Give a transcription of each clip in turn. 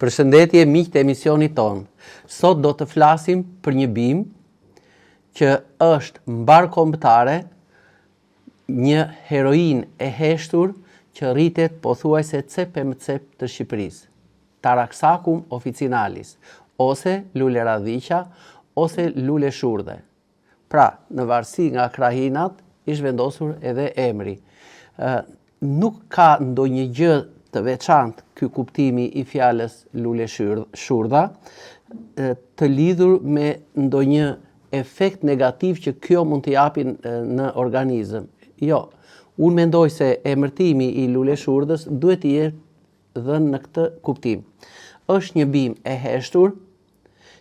Përshëndetje miq të emisionit ton. Sot do të flasim për një bimë që është mbarkombëtare, një heroin e heshtur që rritet pothuajse cep e cep të Shqipërisë. Taraxacum officinalis, ose lule radhiqa, ose lule shurde. Pra, në varësi nga krahinat, ish vendosur edhe emri. Nuk ka ndonjë gjë të veçantë ky kuptimi i fjalës lule shurda, të lidhur me ndonjë efekt negativ që kjo mund t'i japi në organizëm. Jo, unë mendoj se emërtimi i lule shurdës duhet t'i jetë dhënë në këtë kuptim. Është një bimë e heshtur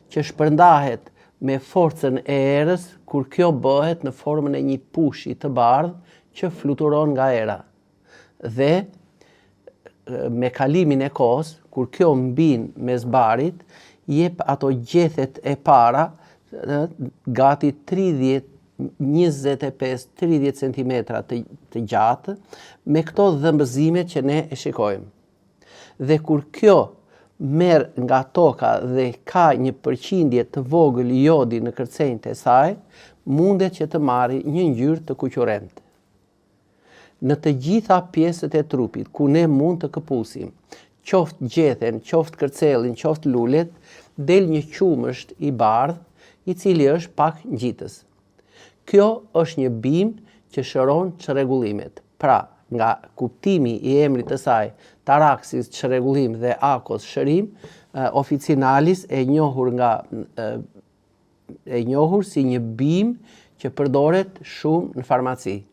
që shpërndahet me forcën e erës kur kjo bëhet në formën e një pushi të bardhë që fluturon nga era. Dhe me kalimin e kohës, kur kjo mbin mes barit, jep ato gjethet e para gati 25-30 cm të gjatë, me këto dhëmbëzimet që ne e shikojmë. Dhe kur kjo merr nga toka dhe ka një përqindje të vogël jodi në kërcenjtë e saj, mundet që të marrë një ngjyrë të kuqurente. Në të gjitha pjesët e trupit, ku ne mund të këpusim, qoftë gjethen, qoftë kërcelin, qoftë lulet, del një qumësht i bardhë, i cili është pak ngjitës. Kjo është një bimë që shëron çrregullimet. Pra, nga kuptimi i emrit të saj, Taraxis çrregullim dhe Akos shërim, officinalis e njohur si një bimë që përdoret shumë në farmaci.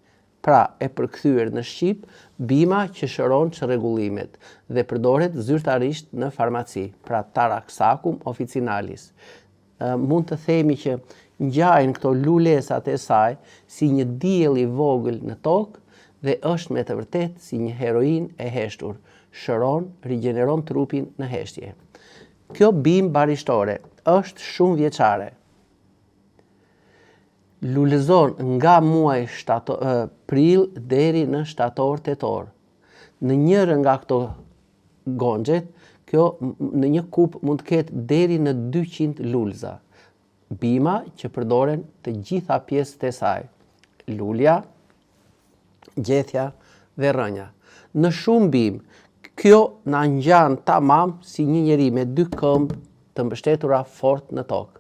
Pra, e përkthyer në shqip, bima që shëron çrregullimet dhe përdoret zyrtarisht në farmaci. Pra, Taraxacum officinalis. Mund të themi që ngjajnë këto lulesat e saj si një diell i vogël në tokë dhe është me të vërtetë si një heroin e heshtur. Shëron, rigjeneron trupin në heshtje. Kjo bimë barishtore është shumë vjeçare. Lulezon nga muaj prill deri në shtator-tetor. Në njërën nga këto gongjet, kjo në një kup mund të ketë deri në 200 lulza. Bima që përdoren të gjitha pjesët e saj. Lulja, gjethja dhe rënja. Në shumë bimë, kjo na ngjan tamam si një njeri me 2 këmbë të mbështetura fort në tokë.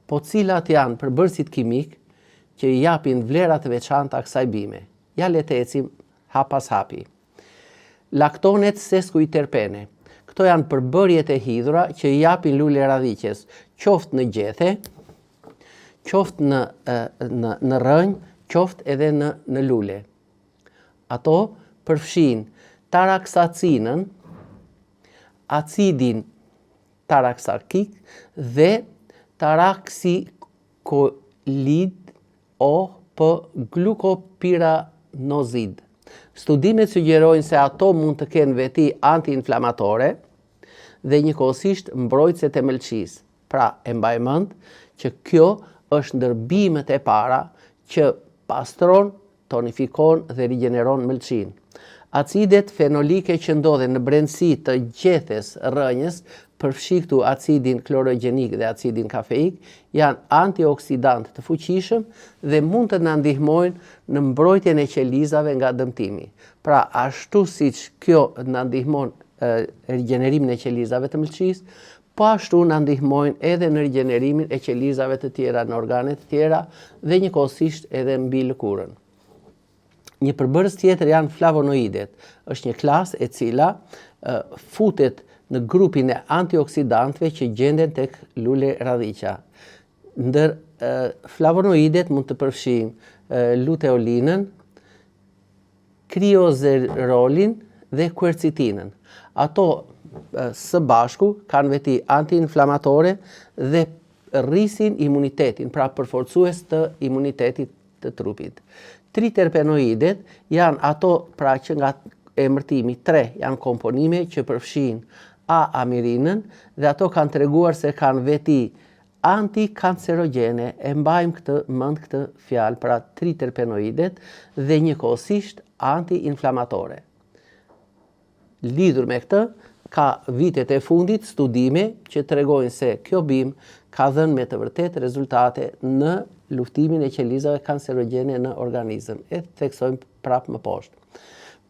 Po cilat janë përbërësit kimik që i japin vlerat të veçanta kësaj bime. Ja le të ecim hap pas hapi. Laktonet sesquiterpene. Këto janë përbërjet e hidhura që i japin lule radhiqes, qoftë në gjethe, qoftë në rënj, qoftë edhe në lule. Ato përfshin taraxacinën, acidin taraxarkik dhe taraxikolid glukopiranozid. Studimet sugjerojnë se ato mund të kenë veti anti-inflamatore dhe njëkohësisht mbrojtëse të mëlçisë. Pra, e mbaj mend që kjo është ndër bimët e para që pastron, tonifikon dhe rigjeneron mëlçinë. Acidet fenolike që ndodhen në brendësi të gjethes rënjës, përfshi këtu acidin klorogjenik dhe acidin kafeik, janë antioksidant të fuqishëm dhe mund të na ndihmojnë në mbrojtjen e qelizave nga dëmtimi. Pra, ashtu siç kjo na ndihmon rigjenerimin e qelizave të mëlçisë, po ashtu na ndihmojnë edhe në rigjenerimin e qelizave të tjera në organet të tjera dhe njëkohësisht edhe mbi lëkurën. Një përbërës tjetër janë flavonoidet. Është një klasë e cila futet në grupin e antioksidantëve që gjenden tek lule radhiqa. Ndër flavonoidet mund të përfshijnë luteolinën, kriozerolin dhe quercitinën. Ato së bashku kanë veti anti-inflamatore dhe rrisin imunitetin, pra përforcues të imunitetit të trupit. Triterpenoidet janë ato pra që nga emërtimi 3 janë komponime që përfshin A-amirinën dhe ato kanë treguar se kanë veti antikancerogene. E mbajmë mend këtë fjalë, pra triterpenoidet dhe njëkohësisht anti-inflamatore. Lidhur me këtë, ka vitet e fundit studime që tregojnë se kjo bimë ka dhënë me të vërtet rezultate në luftimin e qelizave kancerogjene në organizëm. E theksojmë prapë më poshtë.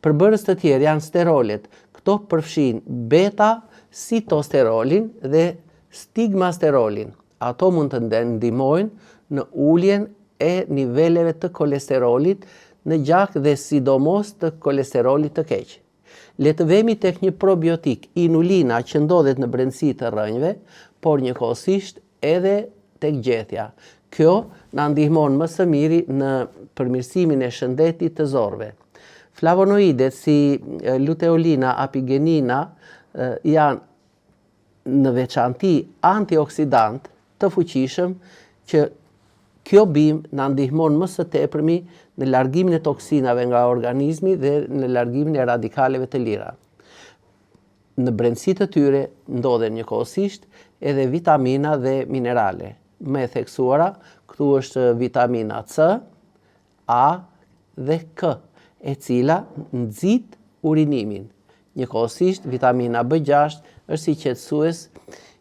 Përbërës të tjerë janë sterolet. Këto përfshin beta-sitosterolin dhe stigmasterolin. Ato mund të ndihmojnë në uljen e niveleve të kolesterolit në gjak dhe sidomos të kolesterolit të keq. Le të vemi tek një probiotik, inulina, që ndodhet në brendësi të rrënjve, por njëkohësisht edhe tek gjethja. Kjo na ndihmon më së miri në përmirësimin e shëndetit të zorëve. Flavonoidet si luteolina, apigenina janë në veçanti antioksidant të fuqishëm që kjo bimë na ndihmon më së tepërmi në largimin e toksinave nga organizmi dhe në largimin e radikaleve të lira. Në brendësi të tyre ndodhen njëkohësisht edhe vitamina dhe minerale. Më e theksuara, këtu është vitamina C, A dhe K, e cila nxit urinimin. Njëkohësisht vitamina B6 është si qetësues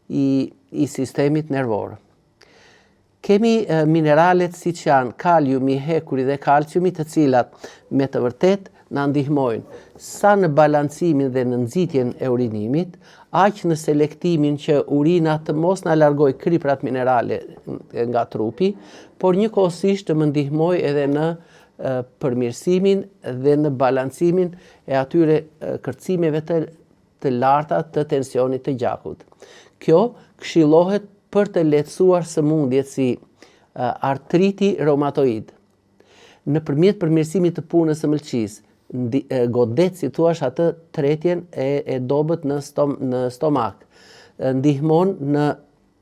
i sistemit nervor. Kemi mineralet siç janë kaliumi, hekuri dhe kalciumi, të cilat me të vërtet na ndihmojnë sa në balancimin dhe në nxitjen e urinimit, aq në selektimin që urina të mos na largoj kriprat minerale nga trupi, por njëkohësisht të më ndihmoj edhe në përmirësimin dhe në balancimin e atyre kërcimeve të larta të tensionit të gjakut. Kjo këshillohet për të lehtësuar sëmundjet si artriti reumatoid. Nëpërmjet përmirësimit të punës së mëlçisë, godet si thua atë tretjen e dobët në stomak. Ndihmon në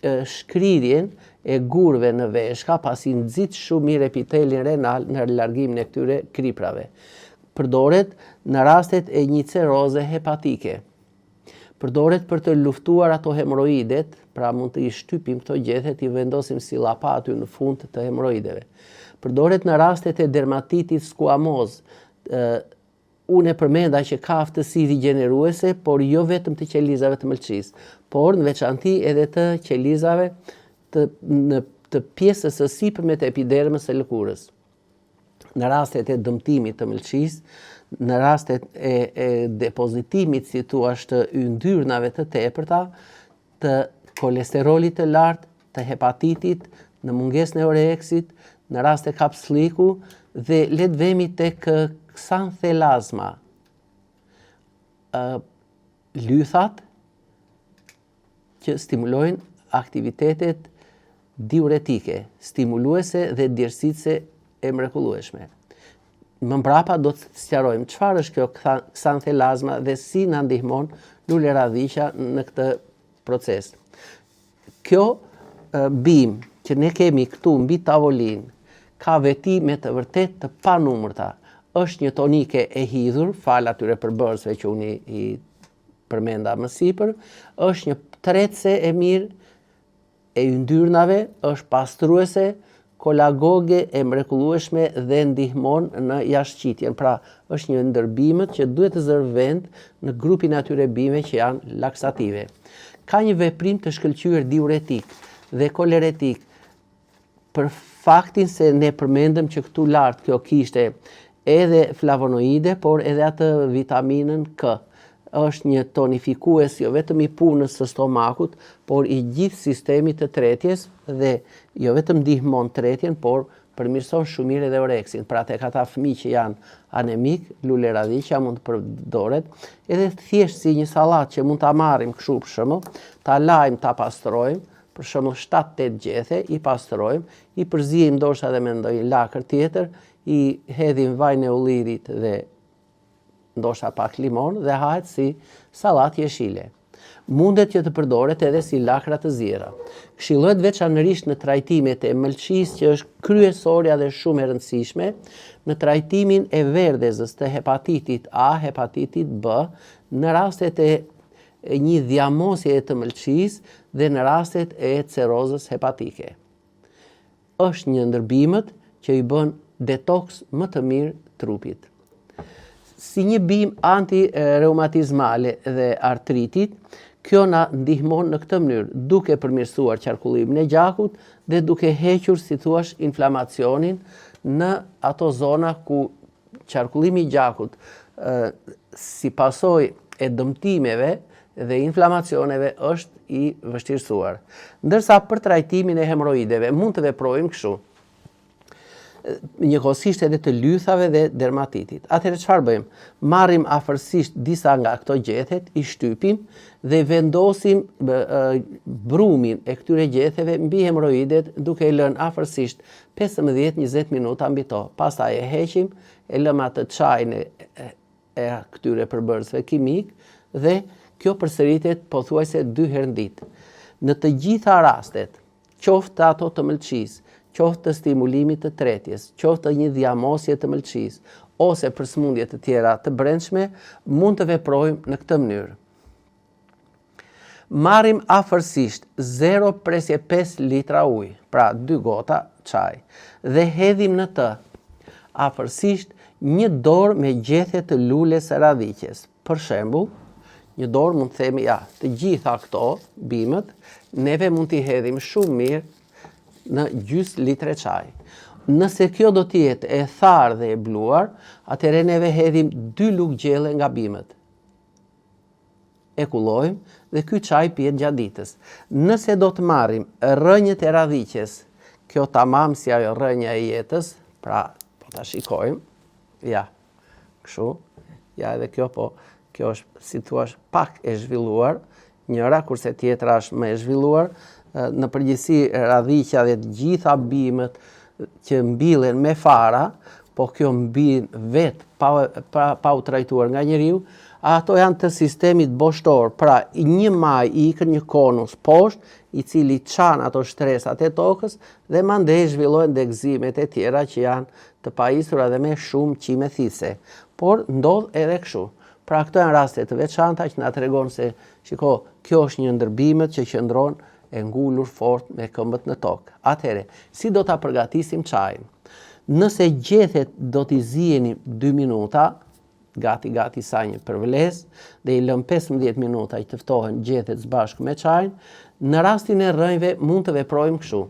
shkrirjen e gurëve në veshka, pasi nxit shumë mirë epitelin renal në largimin e këtyre kriprave. Përdoret në rastet e një ceroze hepatike. Përdoret për të luftuar ato hemoroidet, pra mund të i shtypim këto gjethet, i vendosim si llapa aty në fund të hemoroideve. Përdoret në rastet e dermatitit skuamoz. Unë e përmenda që ka aftësi rigjeneruese, por jo vetëm të qelizave të mëlçisë, por në veçanti edhe të qelizave të pjesës së sipërme të epidermës së lëkurës. Në rastet e dëmtimit të mëlçisë, në rastet e depozitimit, si thua, të yndyrnave të tepërta, të kolesterolit të lartë, të hepatitit, në mungesën e oreksit, në rast e kapsliku dhe le të vemi tek ksanthelazma. Lythat që stimulojnë aktivitetet diuretike, stimuluese dhe djersitëse e mrekullueshme. Më mbrapa do të sqarojmë çfarë është kjo ksanthelazma dhe si na ndihmon luleradhiqja në këtë proces. Kjo bimë që ne kemi këtu mbi tavolinë ka veti me të vërtet të panumërta. Është një tonike e hidhur, fal atyre përbërësve që unë i përmenda më sipër, është një tretëse e mirë e yndyrnave, është pastruese, kolagoge e mrekullueshme dhe ndihmon në jashtëqitjen. Pra, është një ndër bimët që duhet të zërë vend në grupin atyre bimëve që janë laksative. Ka një veprim të shkëlqyer diuretik dhe koleretik, për faktin se ne përmendëm që këtu lart kjo kishte edhe flavonoide, por edhe atë vitaminën K. Është një tonifikues jo vetëm i punës së stomakut, por i gjithë sistemit të tretjes dhe jo vetëm ndihmon tretjen, por përmirëson shumë mirë edhe oreksin. Pra tek ata fëmijë që janë anemik, luleradhiqja mund të përdoret, edhe thjesht si një sallatë që mund ta marrim kështu për shembull, ta lajm, ta pastrojmë, për shembull 7-8 gjethe, i pastrojmë, i përzijmë ndoshta edhe me ndonjë lakër tjetër, i hedhim vajin e ullirit dhe ndoshta pak limon dhe hahet si sallatë jeshile. Mundet që të përdoret edhe si lakra të ziera. Këshillohet veçanërisht në trajtimet e mëlçisë, që është kryesorja dhe shumë e rëndësishme, në trajtimin e verdhezës të hepatitit A, hepatitit B, në rastet e një dhjamosje të mëlçisë dhe në rastet e cerozës hepatike. Është një ndër bimët që i bën detoks më të mirë trupit. si një bimë anti-reumatizmale dhe artritit, kjo na ndihmon në këtë mënyrë, duke përmirësuar qarkullimin e gjakut dhe duke hequr, si thuaç, inflamacionin në ato zona ku qarkullimi i gjakut si pasojë e dëmtimeve dhe inflamacioneve është i vështirësuar. Ndërsa për trajtimin e hemoroideve mund të veprojmë kështu, njëkohësisht edhe të lythave dhe dermatitit. Atëherë çfarë bëjmë? Marrim afërsisht disa nga këto gjethet, i shtypim dhe vendosim brumin e këtyre gjethteve mbi hemoroidet duke i lënë afërsisht 15-20 minuta mbi to. Pastaj e heqim, e lëmë atë çajin e këtyre përbërësve kimik dhe kjo përsëritet pothuajse 2 herë në ditë. Në të gjitha rastet, qoftë ato të mëlçisë, qoftë të stimulimit të tretjes, qoftë të një dhjamosje të mëlçisë, ose për sëmundje të tjera të brendshme, mund të veprojmë në këtë mënyrë. Marrim afërsisht 0,5 litra ujë, pra 2 gota çaj, dhe hedhim në të afërsisht 1 dorë me gjethe të lules së radhiqes. Për shembull, 1 dorë mund të themi të gjitha këto bimët, neve mund t'i hedhim shumë mirë në gjys litre çaj. Nëse kjo do t'jetë e tharë dhe e bluar, atëherë neve hedhim 2 lugë gjelle nga bimët. E kullojmë dhe ky çaj pihet gjatë ditës. Nëse do të marrim rrënjët e radhiqes, kjo tamam si ajo rrënja e jetës, pra po ta shikojmë, kështu, edhe kjo kjo është, si thua, pak e zhvilluar, njëra kurse tjetra është më e zhvilluar. Në përgjithësi radhiqja dhe të gjitha bimët që mbillen me fara, po kjo mbin vetë pa u trajtuar nga njeriu, ato janë të sistemit boshtor, pra një maj i ikën një konus poshtë, i cili çan ato shtresat e tokës dhe mandej zhvillohen dhe gëzimet e tjera që janë të pajisura dhe me shumë qime thithse. Por ndodh edhe kështu. Pra këto janë raste të veçanta që na tregon se, shiko, kjo është një ndër bimët që qëndron e ngulur fort me këmbët në tokë. Atëherë, si do ta përgatisim çajin? Nëse gjethet do t'i ziheni 2 minuta, gati sa një përvles, dhe i lëm 15 minuta i tëftohen gjethet së bashku me çajin, në rastin e rrënjve mund të veprojmë kështu.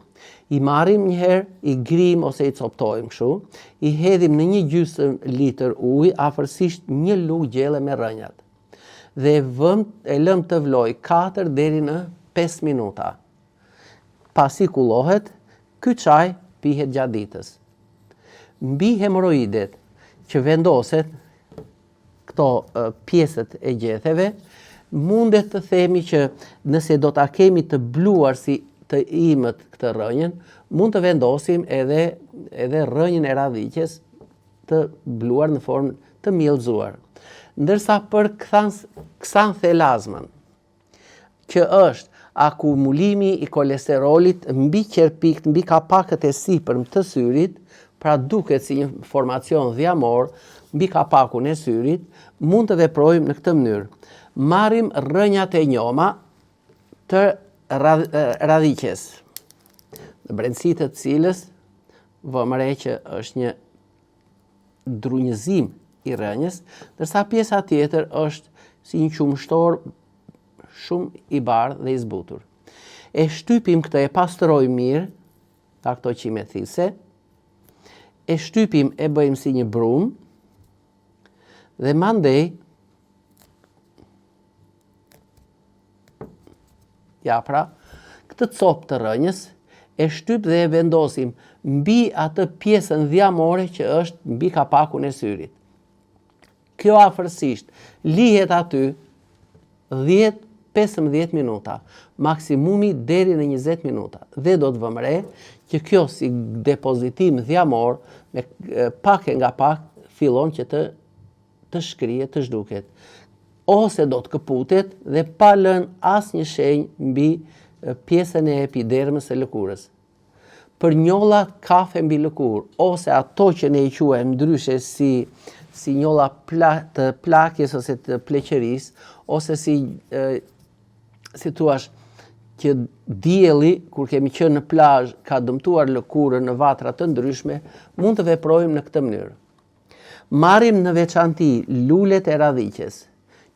I marrim një herë, i grim ose i coptojmë kështu, i hedhim në 1 gjysmë litër ujë afërsisht 1 lugë gjelle me rrënjat. Dhe e lëm të vlojë 4 deri në 5 minuta. Pasi kullohet, ky çaj pihet gjatë ditës. Mbi hemoroidet që vendoset këto pjesët e gjetheve, mundet të themi që nëse do ta kemi të bluar si të imët këtë rrënjën, mund të vendosim edhe rrënjën e radhiqes të bluar në formë të mielzuar. Ndërsa për ksanthelazmën, që është akumulimi i kolesterolit mbi qerpikt, mbi kapakët e sipërm të syrit, pra duket si një formacion dhjamor mbi kapakun e syrit, mund të veprojmë në këtë mënyrë. Marrim rrënjat e njoma të radhiqes, në brendësi të cilës vëmë re që është një drunjëzim i rrënjës, ndërsa pjesa tjetër është si një qumshtor shumë i bardhë dhe i zbutur. E shtypim këtë, e pastrojmë mirë, nga këto qime thithse, e shtypim, e bëjmë si një brum, dhe mandej, këtë copë të rrënjës, e shtyp dhe e vendosim mbi atë pjesën dhjamore që është mbi kapakun e syrit. Kjo afërsisht lihet aty 10-15 minuta, maksimumi deri në 20 minuta. Dhe do të vëmë re që kjo si depozitim dhjamor, me pak e nga pak, fillon që të shkrihet, të zhduket. Ose do të këputet dhe pa lënë asnjë shenjë mbi pjesën e epidermës së lëkurës. Për njolla kafe mbi lëkurë, ose ato që ne i quajmë ndryshe si njolla të plakjes ose të pleqerisë, ose si thuash që dielli, kur kemi qenë në plazh, ka dëmtuar lëkurën në vatra të ndryshme, mund të veprojmë në këtë mënyrë. Marrim në veçanti lulet e radhiqes,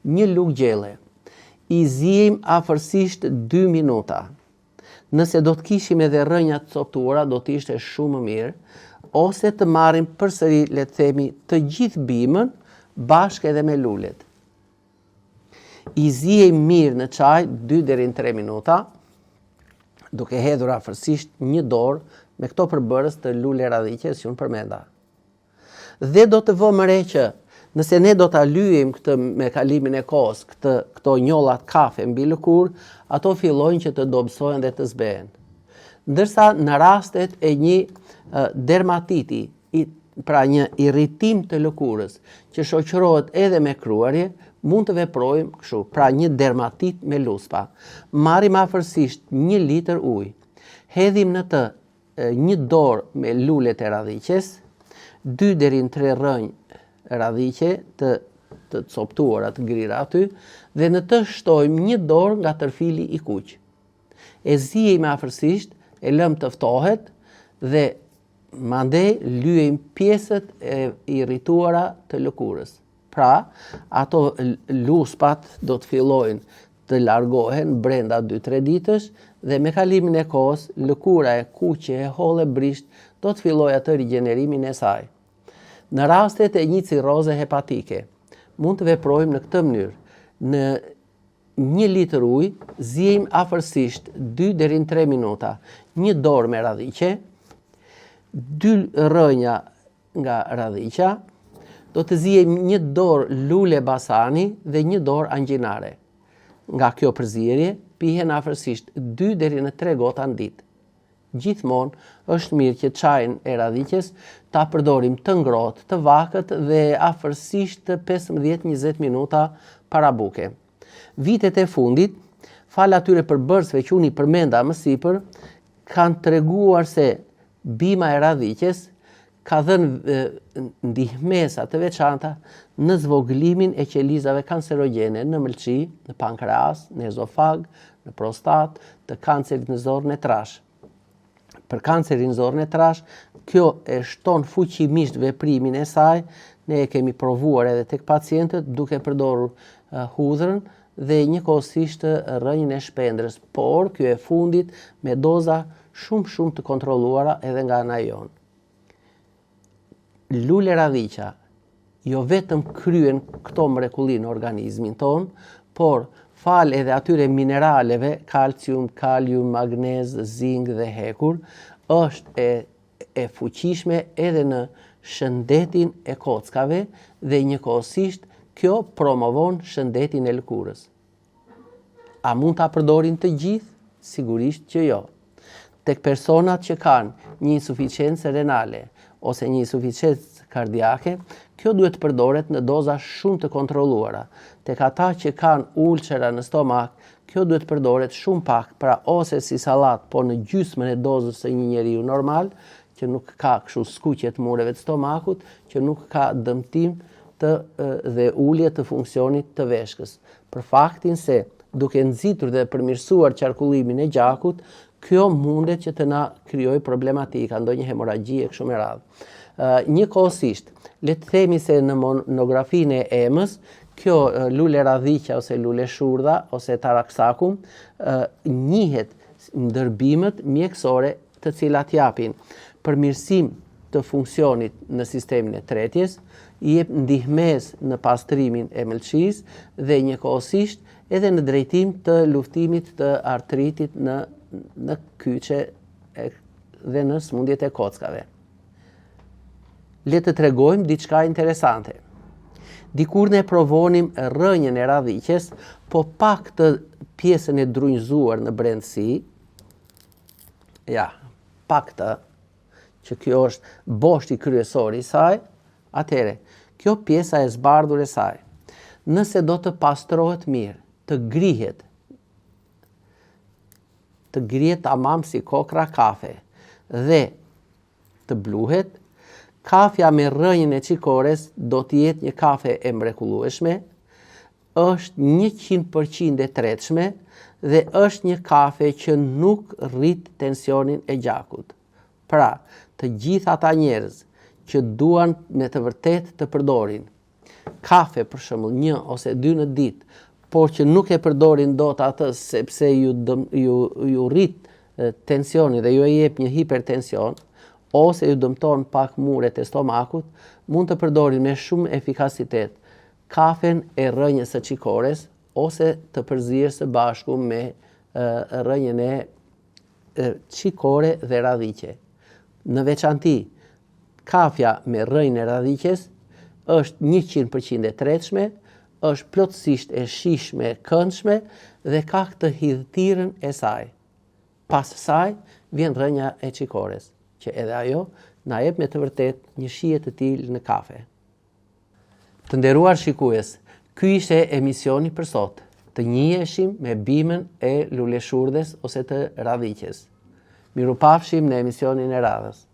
një lugë gjelle, i ziejmë afërsisht 2 minuta. Nëse do të kishim edhe rrënja të coptuara, do të ishte shumë mirë, ose të marrim përsëri, le të themi, të gjithë bimën bashkë edhe me lulet. I ziejmë mirë në çaj 2 deri në 3 minuta, duke hedhur afërsisht një dorë me këto përbërës të lule radhiqes që unë përmenda. Dhe do të vëmë re që nëse ne do ta lyejmë këtë me kalimin e kohës, këto njollat kafe mbi lëkurë, ato fillojnë që të dobësohen dhe të zbehen. Ndërsa në rastet e një dermatiti, pra një irritim të lëkurës, që shoqërohet edhe me kruarje, mund të veprojmë kështu, pra një dermatit me luspa. Marrim afërsisht 1 litër ujë, hedhim në të 1 dorë me lulet e radhiqes, 2 deri në 3 rrënjë radhiqe të coptuara, të grira aty, dhe në të shtojmë 1 dorë nga tërfili i kuq. E ziejmë afërsisht, e lëmë të ftohet dhe mandej lyejmë pjesët e irrituara të lëkurës. Pra, ato luspat do të fillojnë të largohen brenda 2-3 ditësh dhe me kalimin e kohës, lëkura e kuqe e holle brisht do të fillojë atë rigjenerimin e saj. Në rastet e një cirroze hepatike, mund të veprojmë në këtë mënyrë. Në 1 litër ujë, ziejmë afërsisht 2 deri në 3 minuta, 1 dorë me radhiqe, 2 rrënja nga radhiqa, do të ziejmë 1 dorë lule basani dhe 1 dorë angjinare. Nga kjo përzierje, pihen afërsisht 2 deri në 3 gota në ditë. Gjithmonë është mirë që çajin e radhiqes ta përdorim të ngrohtë, të vakët dhe afërsisht 15-20 minuta para buke. Vitet e fundit, fal atyre përbërësve që unë i përmenda më sipër, kanë treguar se bima e radhiqes ka dhënë ndihmesa të veçanta në zvogëlimin e qelizave kancerogjene në mëlçi, në pankreas, në ezofag, në prostat, të kancerit në zorrën e trash. Për kancerin në zorrën e trash, kjo e shton fuqimisht veprimin e saj. Ne e kemi provuar edhe tek pacientët duke përdorur hudhrën dhe njëkohësisht rrënjën e shpendrës, por kjo e fundit me doza shumë të kontrolluara edhe nga ana jonë. Lule radhiqa jo vetëm kryen këto mrekulli në organizmin ton, por fal edhe atyre mineraleve, kalcium, kalium, magnez, zing dhe hekur, është e fuqishme edhe në shëndetin e kockave dhe njëkohësisht kjo promovon shëndetin e lëkurës. A mund ta përdorin të gjithë? Sigurisht që jo. Tek personat që kanë një insuficiencë renale ose një insuficiencë kardiake, kjo duhet të përdoret në doza shumë të kontrolluara. Tek ata që kanë ulçera në stomak, kjo duhet të përdoret shumë pak, pra ose si sallat, po në gjysmën e dozës së një njeriu normal, që nuk ka kështu skuqje të mureve të stomakut, që nuk ka dëmtim dhe ulje të funksionit të veshkës. Për faktin se duke nxitur dhe përmirësuar qarkullimin e gjakut, kjo mundet që të na krijojë problematika, ndonjë hemoragji e kështu me radhë. Njëkohësisht, le të themi se në monografinë e emës, kjo lule radhiqa ose lule shurdha ose taraksakum njihet ndërbimet mjekësore të cilat japin përmirësim të funksionit në sistemin e tretjes, i jep ndihmesë në pastrimin e mëlçisë dhe njëkohësisht edhe në drejtim të luftimit të artritit në kyçe dhe në smundjet e kockave. Le të tregojmë diçka interesante. Dikur ne provonim rrënjën e radhiqes, po pak të pjesën e drunjëzuar në brendësi, pak të, që kjo është boshti kryesor i saj, atëre, kjo pjesa e zbardhur e saj, nëse do të pastrohet mirë, të grihet tamam si kokra kafe dhe të bluhet, kafja me rrënjën e qikores do të jetë një kafe e mrekullueshme, është 100% e tretshme dhe është një kafe që nuk rrit tensionin e gjakut. Pra, të gjithë ata njerëz që duan me të vërtet të përdorin kafe për shembull 1 ose 2 në ditë, por që nuk e përdorin dot atë sepse ju rrit tensioni dhe ju e jep një hipertension, ose ju dëmton pak muret e stomakut, mund të përdorin me shumë efikasitet kafen e rrënjës së qikores ose të përzirë së bashku me rrënjën e qikore dhe radhiqe. Në veçanti, kafja me rrënjën e radhiqes është 100% e tretshme, është plotësisht e shishme, këndshme dhe ka këtë hidhtirën e saj. Pas saj vjen rrënja e qikores, që edhe ajo na jep me të vërtet një shije të tillë në kafe. Të nderuar shikues, ky ishte emisioni për sot. Të njiheshim me bimën e luleshurdhes ose të radhiqes. Mirupafshim në emisionin e radhës.